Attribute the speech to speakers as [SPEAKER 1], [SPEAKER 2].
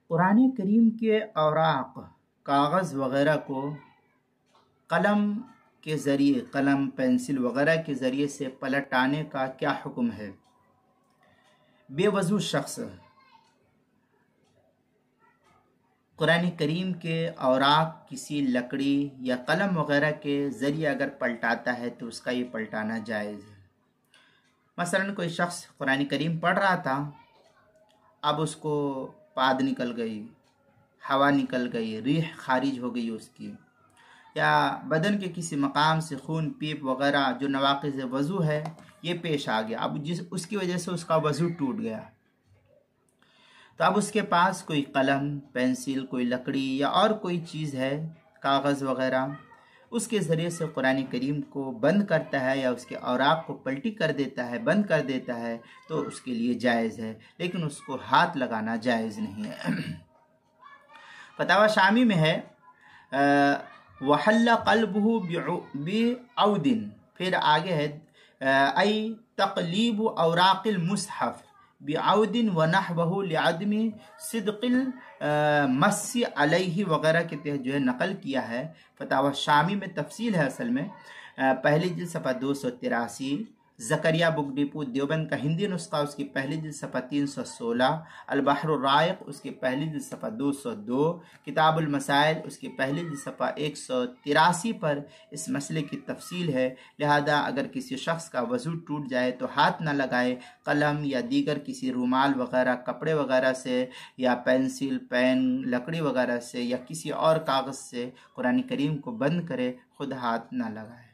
[SPEAKER 1] قرآن کریم کے اوراق کاغذ وغیرہ کو قلم کے ذریعے، قلم پینسل وغیرہ کے ذریعے سے پلٹانے کا کیا حکم ہے؟ بے وضو شخص قرآن کریم کے اوراق کسی لکڑی یا قلم وغیرہ کے ذریعے اگر پلٹاتا ہے تو اس کا یہ پلٹانا جائز ہے۔ مثلا کوئی شخص قرآن کریم پڑھ رہا تھا، اب اس کو پاد نکل گئی، ہوا نکل گئی، ریح خارج ہو گئی اس کی، یا بدن کے کسی مقام سے خون پیپ وغیرہ جو نواقض وضو ہے یہ پیش آ گیا، اب اس کی وجہ سے اس کا وضو ٹوٹ گیا، تو اب اس کے پاس کوئی قلم، پینسل، کوئی لکڑی یا اور کوئی چیز ہے، کاغذ وغیرہ، اس کے ذریعے سے قرآن کریم کو بند کرتا ہے یا اس کے اوراق کو پلٹی کر دیتا ہے، بند کر دیتا ہے، تو اس کے لیے جائز ہے، لیکن اس کو ہاتھ لگانا جائز نہیں ہے۔ فتاوی شامی میں ہے وَحَلَّ قَلْبُهُ بِعَوْدٍ، پھر آگے ہے ای تقلیب اوراق المصحف بعود ونحوه لعدم صدق المس علیہ وغیرہ کے تحت جو ہے نقل کیا ہے۔ فتاوی شامی میں تفصیل ہے، اصل میں پہلی جلد صفحہ 283، زکریا بک ڈپو دیوبند کا ہندی نسخہ اس کی پہلی جلد صفحہ 316، البحر الرائق اس کی پہلی جلد صفحہ 202، کتاب المسائل اس کی پہلی جلد صفحہ 183 پر اس مسئلے کی تفصیل ہے۔ لہذا اگر کسی شخص کا وضو ٹوٹ جائے تو ہاتھ نہ لگائے، قلم یا دیگر کسی رومال وغیرہ، کپڑے وغیرہ سے، یا پینسل، پین، لکڑی وغیرہ سے، یا کسی اور کاغذ سے قرآن کریم کو بند کرے، خود ہاتھ نہ لگائے۔